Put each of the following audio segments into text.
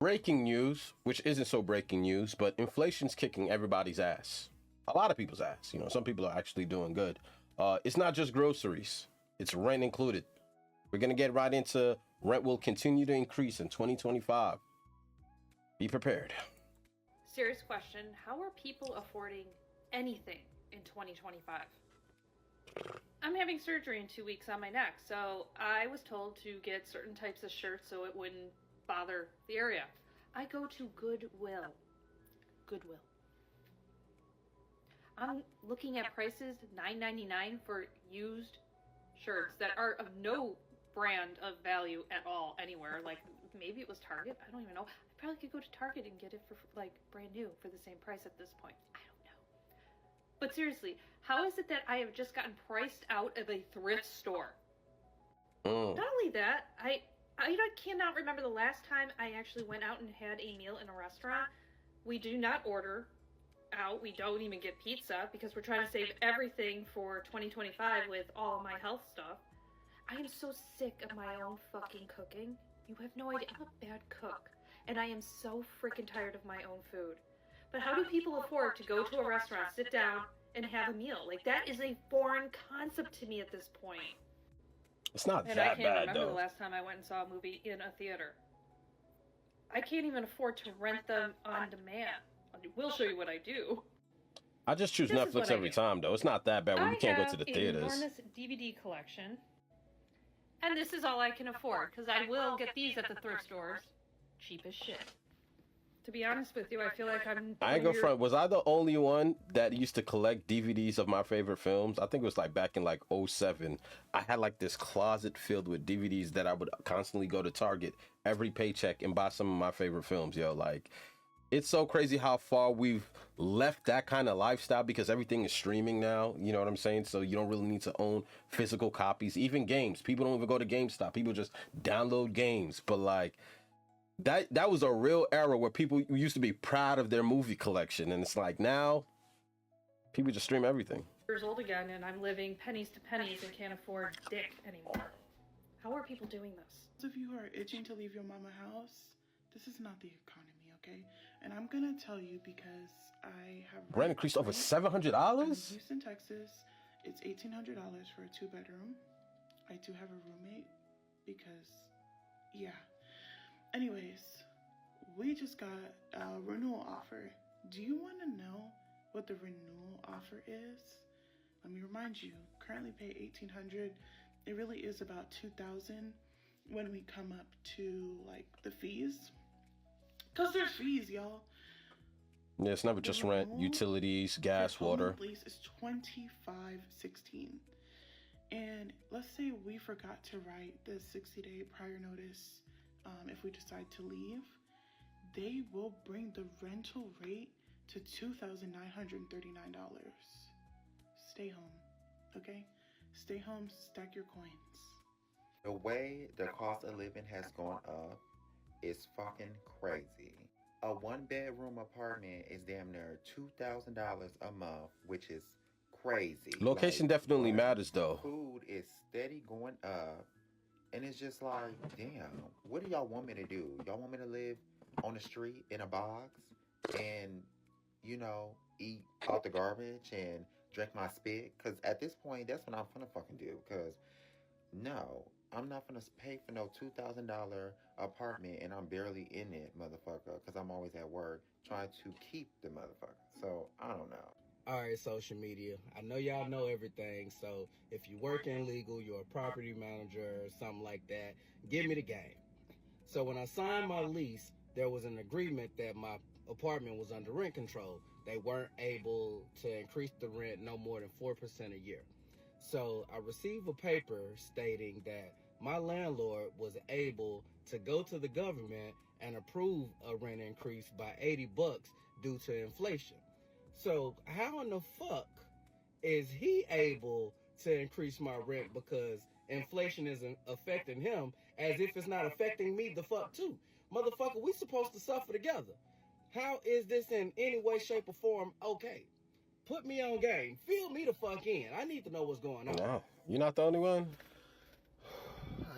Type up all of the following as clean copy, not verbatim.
Breaking news, which isn't so breaking news, but inflation's kicking everybody's ass. A lot of people's ass. You know, some people are actually doing good. It's not just groceries, it's rent included. We're going to get right into rent will continue to increase in 2025. Be prepared. Serious question. How are people affording anything in 2025? I'm having surgery in 2 weeks on my neck, so I was told to get certain types of shirts so it wouldn't bother the area. I go to Goodwill. I'm looking at prices $9.99 for used shirts that are of no brand of value at all anywhere. Like maybe it was Target. I don't even know. I probably could go to Target and get it for like brand new for the same price at this point. I don't know. But seriously, how is it that I have just gotten priced out of a thrift store? Not only that, I cannot remember the last time I actually went out and had a meal in a restaurant. We do not order out. We don't even get pizza because we're trying to save everything for 2025 with all of my health stuff. I am so sick of my own fucking cooking. You have no idea. I'm a bad cook. And I am so freaking tired of my own food. But how do people afford to go to a restaurant, sit down, and have a meal? Like, that is a foreign concept to me at this point. It's not and that I can't bad, remember though. the last time I went and saw a movie in a theater. I can't even afford to rent them on demand. We'll show you what I do. I just choose Netflix every time, though. It's not that bad when you can't go to the theaters. I have an enormous DVD collection. And this is all I can afford, because I will get these at the thrift stores. Cheap as shit. To be honest with you, I feel like I ain't go front. Was I the only one that used to collect DVDs of my favorite films? I think it was like back in like 2007. I had like this closet filled with DVDs that I would constantly go to Target every paycheck and buy some of my favorite films, yo. Like, it's so crazy how far we've left that kind of lifestyle because everything is streaming now. You know what I'm saying? So you don't really need to own physical copies. Even games. People don't even go to GameStop. People just download games. But like, that was a real era where people used to be proud of their movie collection. And it's like now, people just stream everything. Years old again, and I'm living pennies to pennies and can't afford dick anymore. How are people doing this? Those of you who are itching to leave your mama house, this is not the economy, okay? And I'm gonna tell you because I have rent increased over $700. In Houston, Texas, it's $1,800 for a 2-bedroom. I do have a roommate because, yeah. Anyways, we just got a renewal offer. Do you want to know what the renewal offer is? Let me remind you. Currently pay $1,800. It really is about $2,000 when we come up to like the fees. Cause there's fees, y'all. Yeah, it's never just rent, utilities, gas, water. Lease is $25.16, and let's say we forgot to write the 60-day prior notice. If we decide to leave, they will bring the rental rate to $2,939. Stay home, okay? Stay home, stack your coins. The way the cost of living has gone up is fucking crazy. A 1-bedroom apartment is damn near $2,000 a month, which is crazy. Location definitely matters, though. Food is steady going up, and it's just like, damn, what do y'all want me to do? Y'all want me to live on the street in a box and, you know, eat out the garbage and drink my spit? Because at this point, that's what I'm gonna fucking do. Because, no, I'm not gonna pay for no $2,000 apartment and I'm barely in it, motherfucker, because I'm always at work trying to keep the motherfucker. So, I don't know. All right, social media. I know y'all know everything, so if you work in legal, you're a property manager or something like that, give me the game. So when I signed my lease, there was an agreement that my apartment was under rent control. They weren't able to increase the rent no more than 4% a year. So I received a paper stating that my landlord was able to go to the government and approve a rent increase by $80 due to inflation. So how in the fuck is he able to increase my rent because inflation isn't affecting him as if it's not affecting me the fuck too? Motherfucker, we supposed to suffer together. How is this in any way, shape, or form okay? Put me on game. Fill me the fuck in. I need to know what's going on. Wow. You're not the only one?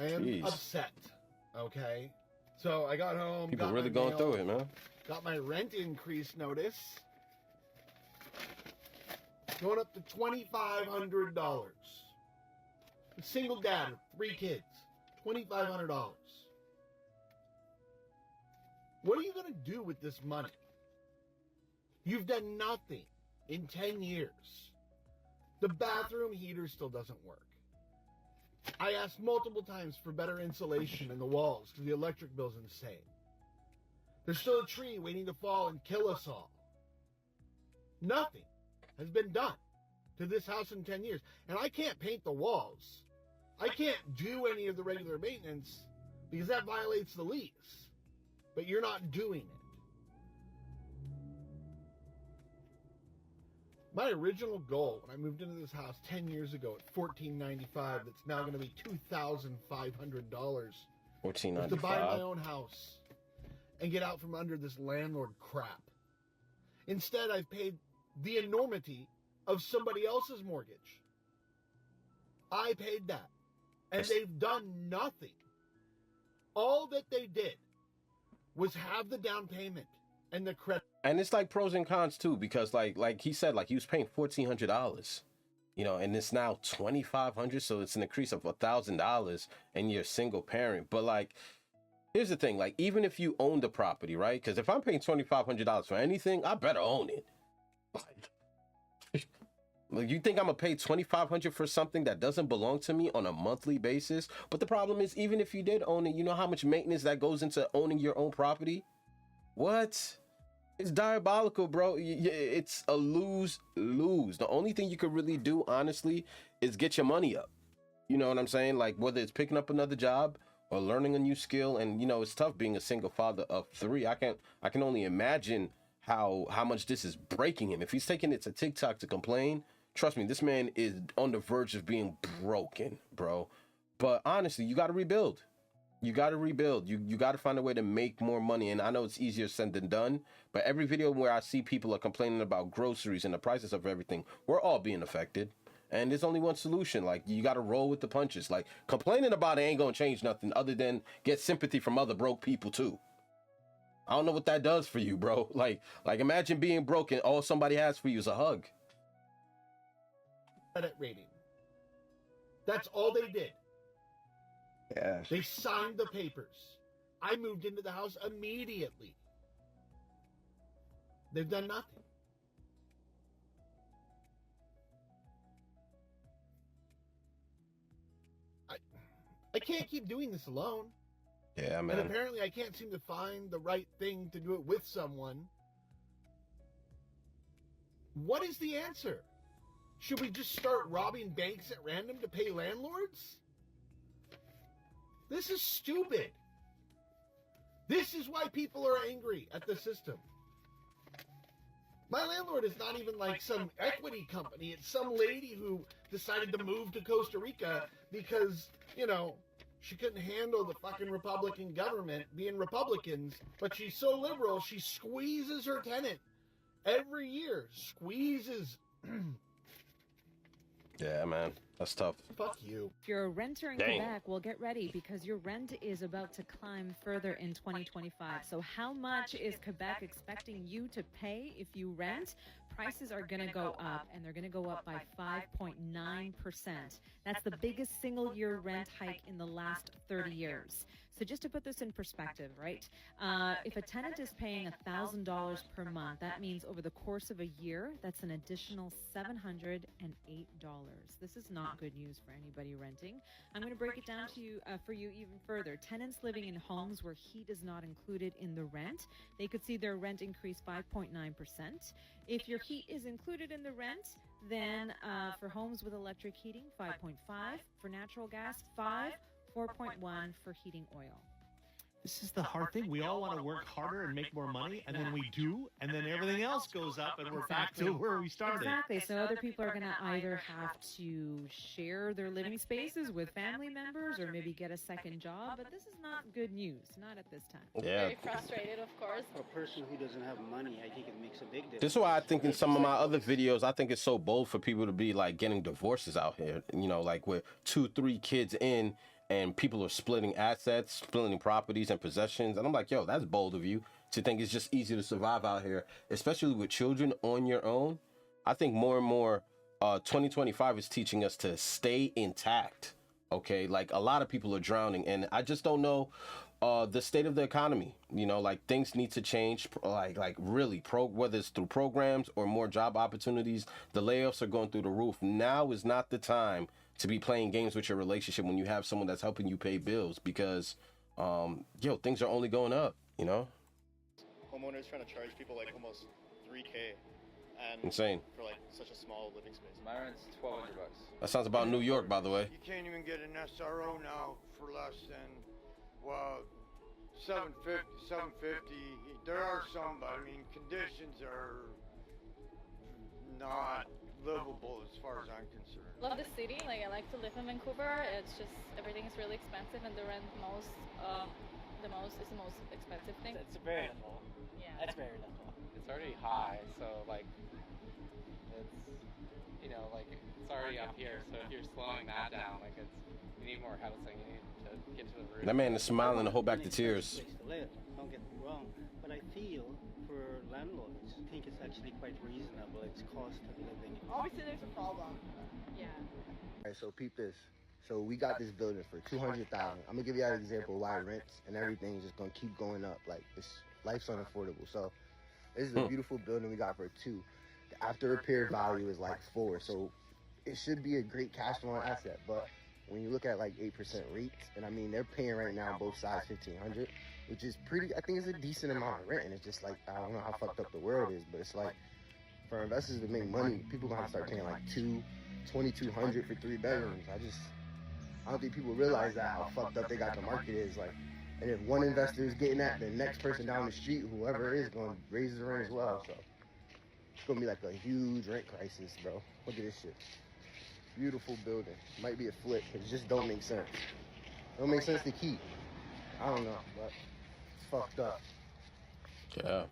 I am Jeez. upset, okay? So I got home. People got really my going mail, through it, man. Got my rent increase notice. Going up to $2,500. A single dad with 3 kids. $2,500. What are you going to do with this money? You've done nothing in 10 years. The bathroom heater still doesn't work. I asked multiple times for better insulation in the walls because the electric bill's insane. There's still a tree waiting to fall and kill us all. Nothing has been done to this house in 10 years. And I can't paint the walls. I can't do any of the regular maintenance because that violates the lease. But you're not doing it. My original goal when I moved into this house 10 years ago at $1,495, that's now going to be $2,500, was to buy my $1,495. own house and get out from under this landlord crap. Instead, I've paid the enormity of somebody else's mortgage. I paid that. And they've done nothing. All that they did was have the down payment and the credit. And it's like pros and cons too, because like he said, like he was paying $1,400, you know, and it's now $2,500, so it's an increase of $1,000, and you're a single parent. But like, here's the thing, like even if you own the property, right? Because if I'm paying $2,500 for anything, I better own it. Like, you think I'm gonna pay $2,500 for something that doesn't belong to me on a monthly basis? But the problem is, even if you did own it, you know how much maintenance that goes into owning your own property? What? It's diabolical, bro. It's a lose-lose. The only thing you could really do, honestly, is get your money up. You know what I'm saying? Like, whether it's picking up another job or learning a new skill. And, you know, it's tough being a single father of 3. I can only imagine how much this is breaking him. If he's taking it to TikTok to complain, trust me, this man is on the verge of being broken, bro. But honestly, you got to rebuild. You got to rebuild. You got to find a way to make more money. And I know it's easier said than done, but every video where I see people are complaining about groceries and the prices of everything, we're all being affected. And there's only one solution. Like, you got to roll with the punches. Like, complaining about it ain't going to change nothing other than get sympathy from other broke people too. I don't know what that does for you, bro. Like imagine being broke and all somebody has for you is a hug. Credit rating. That's all they did. Yeah. They signed the papers. I moved into the house immediately. They've done nothing. I can't keep doing this alone. Yeah, And man. apparently I can't seem to find the right thing to do it with someone. What is the answer? Should we just start robbing banks at random to pay landlords? This is stupid. This is why people are angry at the system. My landlord is not even like some equity company. It's some lady who decided to move to Costa Rica because, you know, she couldn't handle the fucking Republican government being Republicans, but she's so liberal, she squeezes her tenant every year. Squeezes. Yeah, man. That's tough. Fuck you. If you're a renter in Dang. Quebec, well, get ready because your rent is about to climb further in 2025. So how much is Quebec expecting you to pay if you rent? Prices are going to go up, and they're going to go up by 5.9%. That's the biggest single-year rent hike in the last 30 years. So just to put this in perspective, right? If a tenant is paying $1,000 per month, that means over the course of a year, that's an additional $708. This is not good news for anybody renting. I'm going to break it down to you for you even further. Tenants living in homes where heat is not included in the rent, they could see their rent increase 5.9%. If your heat is included in the rent, then for homes with electric heating, 5.5. For natural gas, 5. 4.1 for heating oil. This is the hard thing. We all want to work harder and make more money, and then we do, and then everything else goes up, and we're back to where we started. Exactly. So other people are going to either have to share their living spaces with family members or maybe get a second job, but this is not good news, not at this time. Yeah. Very frustrated, of course. For a person who doesn't have money, I think it makes a big difference. This is why I think in some of my other videos, I think it's so bold for people to be like getting divorces out here, you know, like with 2-3 kids in, and people are splitting assets, splitting properties and possessions. And I'm like, yo, that's bold of you to think it's just easy to survive out here, especially with children on your own. I think more and more 2025 is teaching us to stay intact. Okay, like a lot of people are drowning, and I just don't know the state of the economy. You know, like things need to change, like really whether it's through programs or more job opportunities. The layoffs are going through the roof. Now is not the time to be playing games with your relationship when you have someone that's helping you pay bills, because things are only going up, you know. Homeowners trying to charge people like almost $3K, and insane for like such a small living space. My rent's $1,200. That sounds about New York, by the way. You can't even get an SRO now for less than, well, $750. There are some, but I mean, conditions are not livable as far as I'm concerned. Love the city. Like, I like to live in Vancouver. It's just everything is really expensive, and the rent is the most expensive thing. It's very little. Yeah. That's very little. It's already high, so like it's it's already up here. So if you're slowing that down, like you need more housing. You need to get to the roof. That man is smiling to hold back the tears. Place to live, don't get me wrong, but I feel for landlords, I think it's actually quite reasonable. Its cost of living. Obviously, there's a problem. Yeah. All right, so peep this. So we got this building for $200,000. I'm gonna give you an example of why rents and everything is just gonna keep going up. Like life's unaffordable. So this is a beautiful building we got for 2. The after repair value is like 4. So it should be a great cash flowing asset. But when you look at like 8% rates, and I mean they're paying right now both sides $1,500, which is pretty. I think it's a decent amount of rent. And it's just like, I don't know how fucked up the world is, but it's like for investors to make money, people gonna have to start paying like $2,200 for 3 bedrooms. I don't think people realize that how fucked up they got the market is. Like, and if one investor is getting that, the next person down the street, whoever it is, going to raise the rent as well. So it's gonna be like a huge rent crisis, bro. Look at this shit. Beautiful building. Might be a flip, but it just don't make sense. Don't make sense to keep. I don't know, but it's fucked up. Yeah.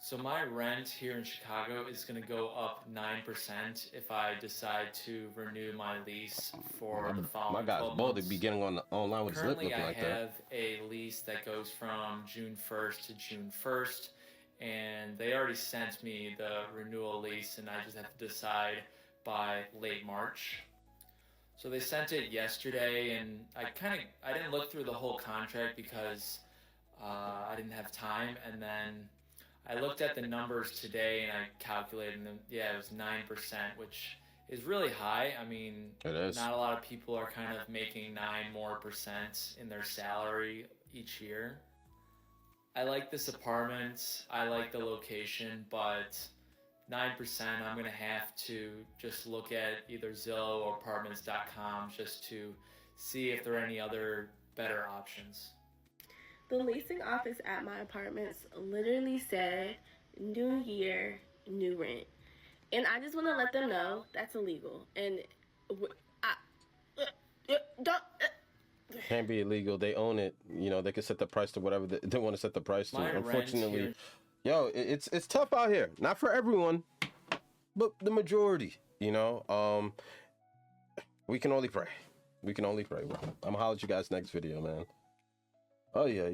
So my rent here in Chicago is going to go up 9% if I decide to renew my lease for the following My guy's 12 bold to months. be getting online with his lip Currently, looking I like have that. a lease that goes from June 1st to June 1st, and they already sent me the renewal lease, and I just have to decide by late March. So they sent it yesterday, and I didn't look through the whole contract because I didn't have time, and then I looked at the numbers today and I calculated them. Yeah, it was 9%, which is really high. I mean, It is. not a lot of people are kind of making 9% more in their salary each year. I like this apartment. I like the location, but 9%, I'm going to have to just look at either Zillow or apartments.com just to see if there are any other better options. The leasing office at my apartments literally said, new year, new rent. And I just want to let them know that's illegal. And don't... Can't be illegal. They own it. You know, they can set the price to whatever they want to set the price to. My rent Unfortunately, here- it's tough out here. Not for everyone, but the majority. You know, we can only pray. We can only pray. I'm gonna holler at you guys next video, man. Oh yeah.